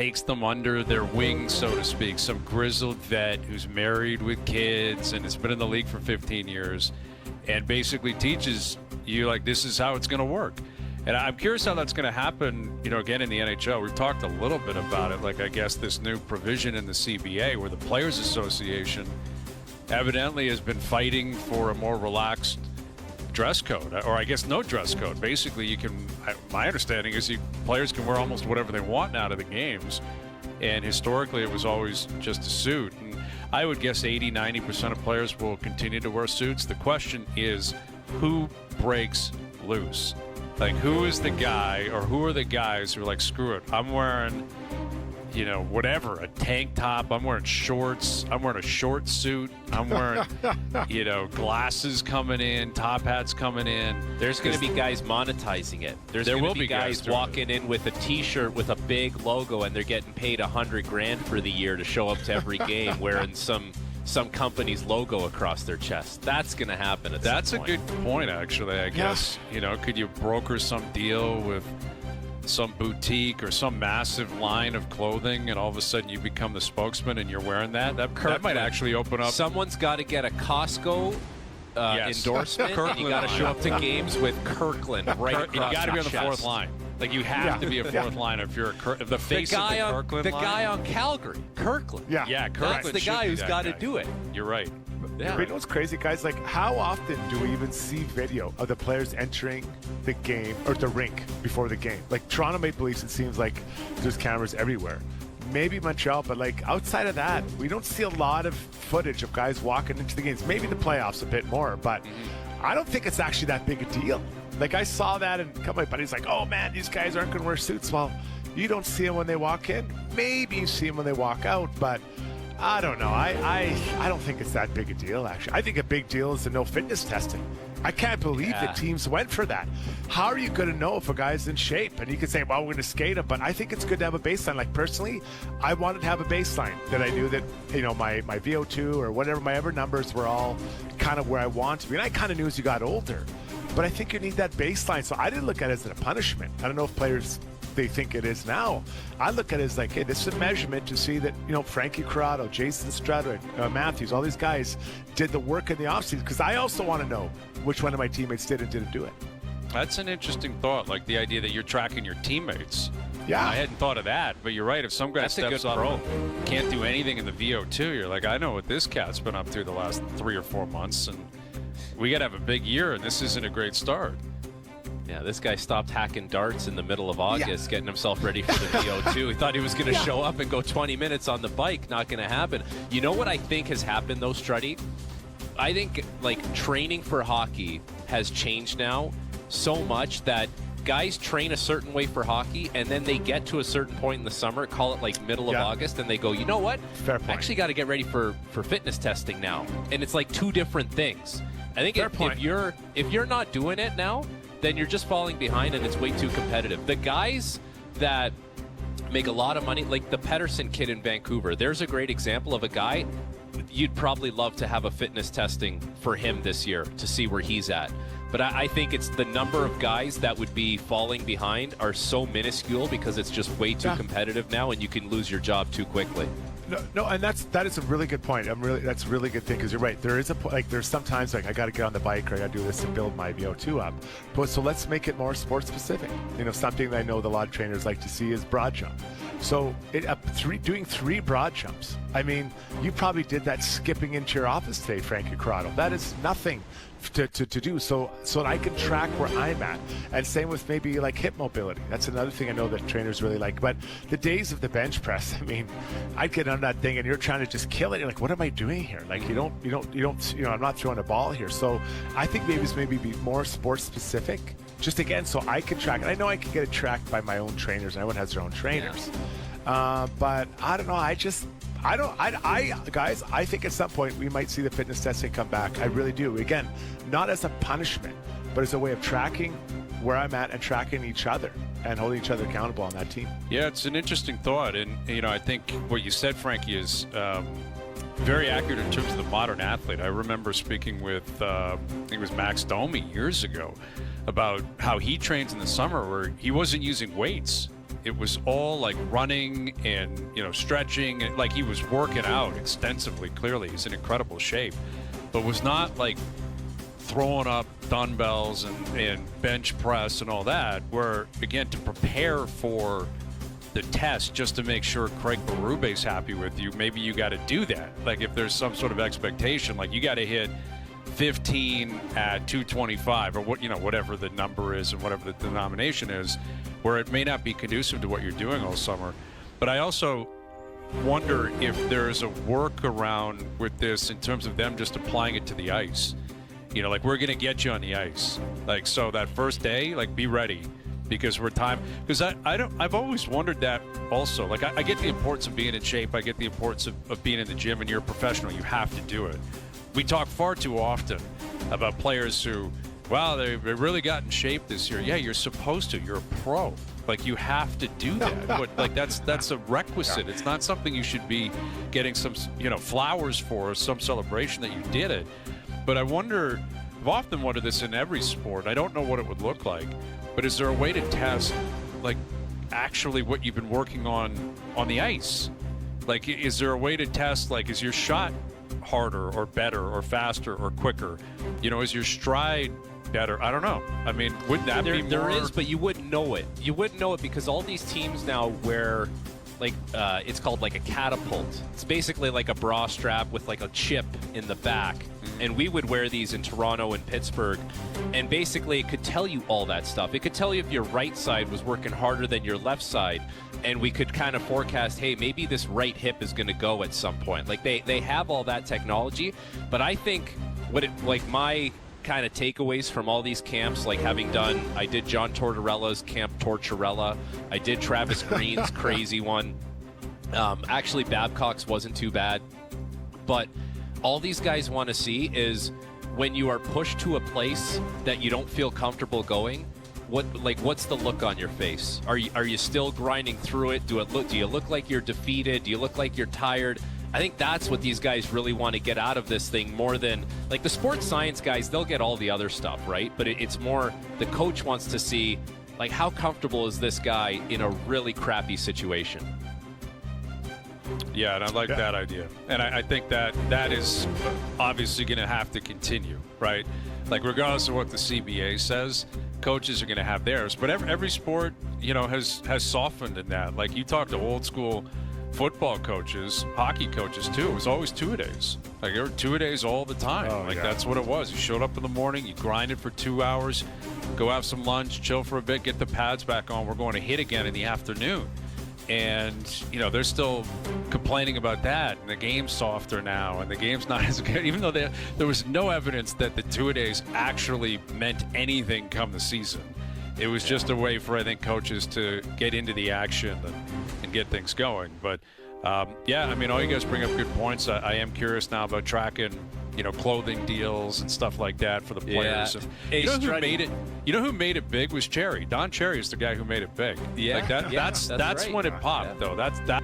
takes them under their wing, so to speak, some grizzled vet who's married with kids and has been in the league for 15 years and basically teaches you, like, this is how it's going to work. And I'm curious how that's going to happen, again, in the NHL. We've talked a little bit about it, like, I guess, this new provision in the CBA where the Players Association evidently has been fighting for a more relaxed dress code, or I guess no dress code. Basically, my understanding is players can wear almost whatever they want now to the games, and historically it was always just a suit. And I would guess 80-90% of players will continue to wear suits. The question is, who breaks loose? Like, who is the guy, or who are the guys who are like, screw it, I'm wearing whatever, a tank top, I'm wearing shorts, I'm wearing a short suit, I'm wearing, glasses coming in, top hats coming in. There's going to be guys monetizing it. There will be guys walking in with a T-shirt with a big logo, and they're getting paid $100,000 for the year to show up to every game wearing some company's logo across their chest. That's going to happen at some point. That's a good point, actually, I guess. Yeah. Could you broker some deal with some boutique or some massive line of clothing, and all of a sudden you become the spokesman and you're wearing that might actually open up. Someone's got to get a Costco endorsement, and you got to show up to games with Kirkland right across your chest. You got to be on the fourth line. Like, you have to be a fourth line if you're the face of the Kirkland line. The guy on Calgary, Kirkland. Yeah, Kirkland. That's the guy who's got to do it. You're right. Yeah. You know what's crazy, guys? Like, how often do we even see video of the players entering the game or the rink before the game? Like, Toronto Maple Leafs, it seems like there's cameras everywhere. Maybe Montreal, but like outside of that, we don't see a lot of footage of guys walking into the games. Maybe the playoffs a bit more, but I don't think it's actually that big a deal. Like, I saw that, and a couple of my buddies like, oh man, these guys aren't going to wear suits. Well, you don't see them when they walk in. Maybe you see them when they walk out, but I don't know. I don't think it's that big a deal, actually. I think a big deal is the no fitness testing. I can't believe that teams went for that. How are you going to know if a guy's in shape? And you can say, well, we're going to skate him, but I think it's good to have a baseline. Like, personally, I wanted to have a baseline that I knew that, my VO2 or whatever, my ever numbers were all kind of where I want to be. And I kind of knew as you got older. But I think you need that baseline. So I didn't look at it as a punishment. I don't know if players, they think it is now. I look at it as like, hey, this is a measurement to see that, Frankie Corrado, Jason Strutter, Matthews, all these guys did the work in the offseason, because I also want to know which one of my teammates did and didn't do it. That's an interesting thought, like the idea that you're tracking your teammates. Yeah. I hadn't thought of that, but you're right. If some guy steps up, can't do anything in the VO2, you're like, I know what this cat's been up to the last 3 or 4 months, and we got to have a big year, and this isn't a great start. Yeah, this guy stopped hacking darts in the middle of August, getting himself ready for the VO2. He thought he was going to show up and go 20 minutes on the bike. Not going to happen. You know what I think has happened, though, Struddy? I think, training for hockey has changed now so much that guys train a certain way for hockey, and then they get to a certain point in the summer, call it middle of August, and they go, you know what? Fair point. I actually got to get ready for fitness testing now. And it's like two different things. I think if you're not doing it now, then you're just falling behind, and it's way too competitive. The guys that make a lot of money, like the Pettersson kid in Vancouver, there's a great example of a guy you'd probably love to have a fitness testing for him this year to see where he's at. But I think it's the number of guys that would be falling behind are so minuscule because it's just way too competitive now, and you can lose your job too quickly. No, and that is a really good point. That's a really good thing, because you're right. There is there's sometimes I got to get on the bike, or I got to do this and build my VO2 up. But so let's make it more sports specific. Something that I know that a lot of trainers like to see is broad jump. So doing 3 broad jumps. I mean, you probably did that skipping into your office today, Frankie Corrado. That is nothing to do, so that I can track where I'm at. And same with maybe hip mobility. That's another thing I know that trainers really like. But the days of the bench press, I mean, I'd get on that thing and you're trying to just kill it. You're like, what am I doing here? Like, you don't, I'm not throwing a ball here. So I think maybe be more sports specific, just again, so I can track it. I know I can get it tracked by my own trainers, and everyone has their own trainers. But I don't know. Guys, I think at some point we might see the fitness testing come back. I really do. Again, not as a punishment, but as a way of tracking where I'm at and tracking each other and holding each other accountable on that team. Yeah, it's an interesting thought. And, I think what you said, Frankie, is very accurate in terms of the modern athlete. I remember speaking with, I think it was Max Domi years ago, about how he trains in the summer where he wasn't using weights. it was all like running and, stretching. And, like, he was working out extensively. Clearly, he's in incredible shape, but was not like throwing up dumbbells and bench press and all that, where, again, to prepare for the test just to make sure Craig Berube's happy with you, maybe you got to do that. Like, if there's some sort of expectation, like you got to hit 15 at 225 or whatever the number is and whatever the denomination is, where it may not be conducive to what you're doing all summer. But I also wonder if there's a workaround with this in terms of them just applying it to the ice. Like, we're going to get you on the ice. Like, so that first day, like, be ready. Because we're time. Because I've always wondered that also. Like, I get the importance of being in shape. I get the importance of being in the gym, and you're a professional. You have to do it. We talk far too often about players who, wow, they really got in shape this year. Yeah, you're supposed to. You're a pro. Like, you have to do that. But, like, that's a requisite. It's not something you should be getting some, flowers for, or some celebration that you did it. But I've often wondered this in every sport. I don't know what it would look like. But is there a way to test, like, actually what you've been working on the ice? Like, is there a way to test, like, is your shot harder or better or faster or quicker? Is your stride better? I don't know. I mean, wouldn't that be more? There is, but you wouldn't know it. You wouldn't know it because all these teams now wear, like, it's called, like, a catapult. It's basically like a bra strap with, like, a chip in the back. And we would wear these in Toronto and Pittsburgh. And basically, it could tell you all that stuff. It could tell you if your right side was working harder than your left side. And we could kind of forecast, hey, maybe this right hip is going to go at some point. Like, they have all that technology. But I think my kind of takeaways from all these camps, like I did John Tortorella's Camp Tortorella. I did Travis Green's crazy one. Actually, Babcock's wasn't too bad. But all these guys want to see is when you are pushed to a place that you don't feel comfortable going, what's the look on your face? Are you still grinding through it? Do you look like you're defeated? Do you look like you're tired? I think that's what these guys really want to get out of this thing, more than, like, the sports science guys, they'll get all the other stuff, right? But it's more the coach wants to see, like, how comfortable is this guy in a really crappy situation? Yeah, and I like that idea. And I think that is obviously going to have to continue, right? Like, regardless of what the CBA says, coaches are going to have theirs. But every sport, has softened in that. Like, you talk to old school football coaches, hockey coaches too. It was always two-a-days. Like, there were two-a-days all the time. That's what it was. You showed up in the morning, you grinded for 2 hours, go have some lunch, chill for a bit, get the pads back on. We're going to hit again in the afternoon. And, they're still complaining about that. And the game's softer now, and the game's not as good, even though there was no evidence that the two-a-days actually meant anything come the season. It was just a way for, I think, coaches to get into the action and get things going. But, all you guys bring up good points. I am curious now about tracking, clothing deals and stuff like that for the players. Yeah. Who made it big was Cherry. Don Cherry is the guy who made it big. Yeah. Like that's right. when it popped, though. That's that.